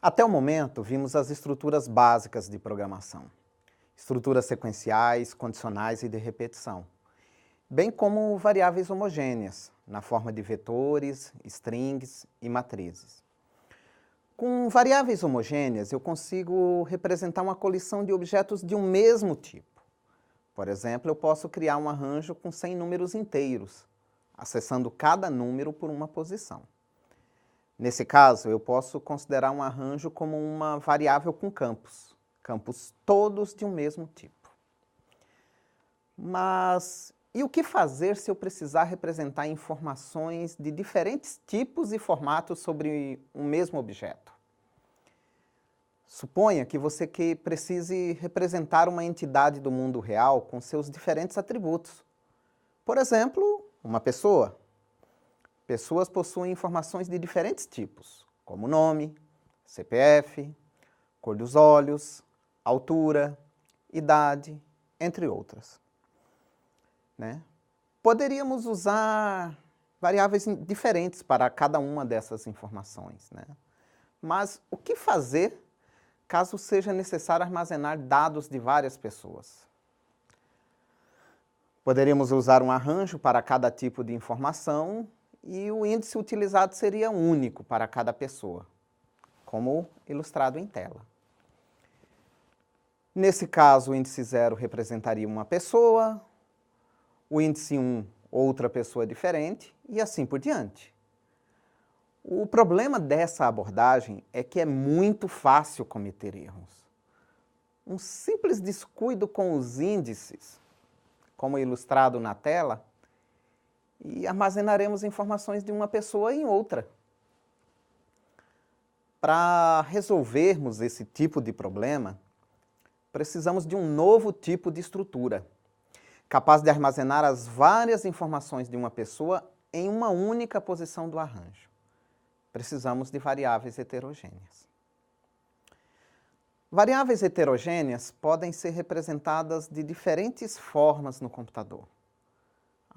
Até o momento, vimos as estruturas básicas de programação. Estruturas sequenciais, condicionais e de repetição, bem como variáveis homogêneas, na forma de vetores, strings e matrizes. Com variáveis homogêneas, eu consigo representar uma coleção de objetos de um mesmo tipo. Por exemplo, eu posso criar um arranjo com 100 números inteiros, acessando cada número por uma posição. Nesse caso, eu posso considerar um arranjo como uma variável com campos todos de um mesmo tipo. Mas e o que fazer se eu precisar representar informações de diferentes tipos e formatos sobre um mesmo objeto? Suponha que você precise representar uma entidade do mundo real com seus diferentes atributos. Por exemplo, uma pessoa. Pessoas possuem informações de diferentes tipos, como nome, CPF, cor dos olhos, altura, idade, entre outras. Poderíamos usar variáveis diferentes para cada uma dessas informações. Mas o que fazer caso seja necessário armazenar dados de várias pessoas? Poderíamos usar um arranjo para cada tipo de informação e o índice utilizado seria único para cada pessoa, como ilustrado em tela. Nesse caso, o índice 0 representaria uma pessoa, o índice 1, outra pessoa diferente, e assim por diante. O problema dessa abordagem é que é muito fácil cometer erros. Um simples descuido com os índices, como ilustrado na tela, e armazenaremos informações de uma pessoa em outra. Para resolvermos esse tipo de problema, precisamos de um novo tipo de estrutura, capaz de armazenar as várias informações de uma pessoa em uma única posição do arranjo. Precisamos de variáveis heterogêneas. Variáveis heterogêneas podem ser representadas de diferentes formas no computador.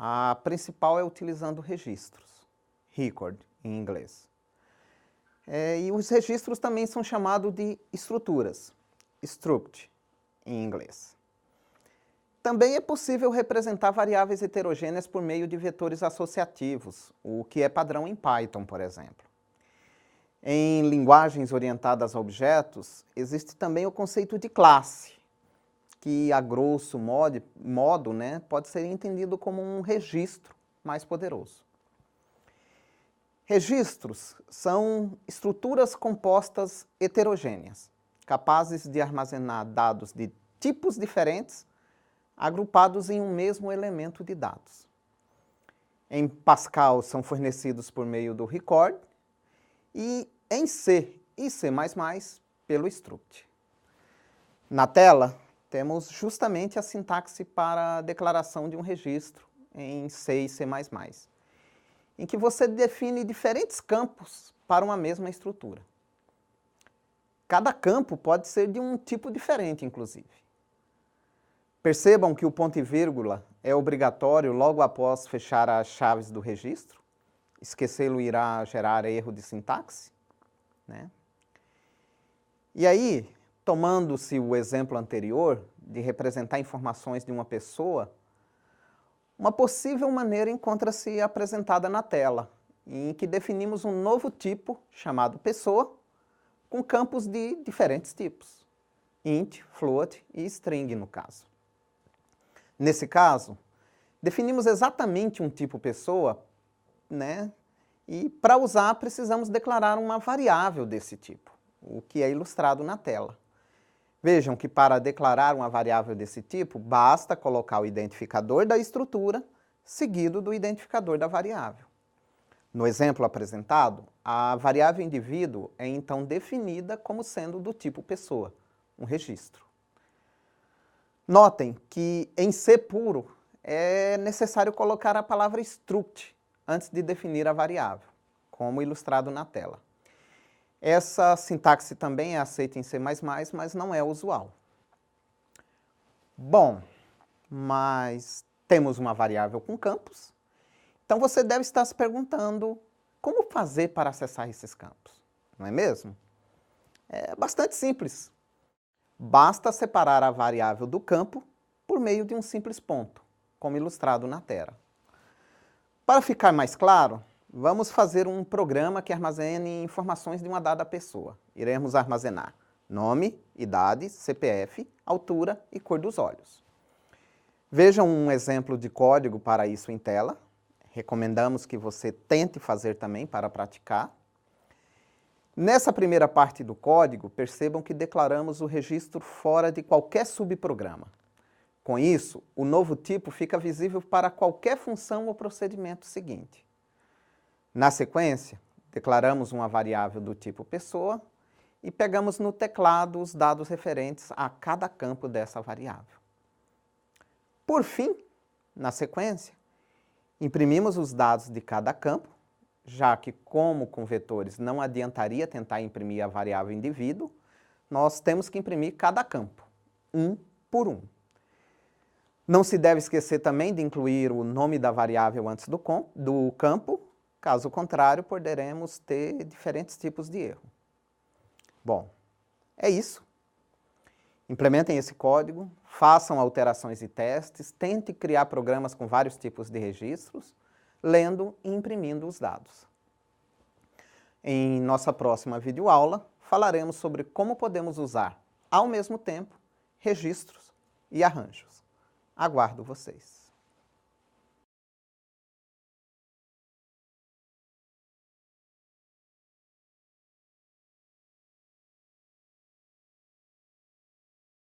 A principal é utilizando registros, record em inglês. E os registros também são chamados de estruturas, struct em inglês. Também é possível representar variáveis heterogêneas por meio de vetores associativos, o que é padrão em Python, por exemplo. Em linguagens orientadas a objetos, existe também o conceito de classe, que a grosso modo, pode ser entendido como um registro mais poderoso. Registros são estruturas compostas heterogêneas, capazes de armazenar dados de tipos diferentes, agrupados em um mesmo elemento de dados. Em Pascal são fornecidos por meio do record e em C e C++ pelo struct. Na tela, temos justamente a sintaxe para a declaração de um registro em C e C++, em que você define diferentes campos para uma mesma estrutura. Cada campo pode ser de um tipo diferente, inclusive. Percebam que o ponto e vírgula é obrigatório logo após fechar as chaves do registro. Esquecê-lo irá gerar erro de sintaxe. E aí, tomando-se o exemplo anterior de representar informações de uma pessoa, uma possível maneira encontra-se apresentada na tela, em que definimos um novo tipo, chamado pessoa, com campos de diferentes tipos, int, float e string no caso. Nesse caso, definimos exatamente um tipo pessoa, e para usar precisamos declarar uma variável desse tipo, o que é ilustrado na tela. Vejam que para declarar uma variável desse tipo, basta colocar o identificador da estrutura, seguido do identificador da variável. No exemplo apresentado, a variável indivíduo é então definida como sendo do tipo pessoa, um registro. Notem que em C puro é necessário colocar a palavra struct antes de definir a variável, como ilustrado na tela. Essa sintaxe também é aceita em C++, mas não é usual. Bom, mas temos uma variável com campos, então você deve estar se perguntando como fazer para acessar esses campos, não é mesmo? É bastante simples. Basta separar a variável do campo por meio de um simples ponto, como ilustrado na tela. Para ficar mais claro, vamos fazer um programa que armazene informações de uma dada pessoa. Iremos armazenar nome, idade, CPF, altura e cor dos olhos. Vejam um exemplo de código para isso em tela. Recomendamos que você tente fazer também para praticar. Nessa primeira parte do código, percebam que declaramos o registro fora de qualquer subprograma. Com isso, o novo tipo fica visível para qualquer função ou procedimento seguinte. Na sequência, declaramos uma variável do tipo pessoa e pegamos no teclado os dados referentes a cada campo dessa variável. Por fim, na sequência, imprimimos os dados de cada campo, já que, como com vetores não adiantaria tentar imprimir a variável indivíduo, nós temos que imprimir cada campo, um por um. Não se deve esquecer também de incluir o nome da variável antes do campo, caso contrário, poderemos ter diferentes tipos de erro. Bom, é isso. Implementem esse código, façam alterações e testes, tentem criar programas com vários tipos de registros, lendo e imprimindo os dados. Em nossa próxima videoaula, falaremos sobre como podemos usar, ao mesmo tempo, registros e arranjos. Aguardo vocês.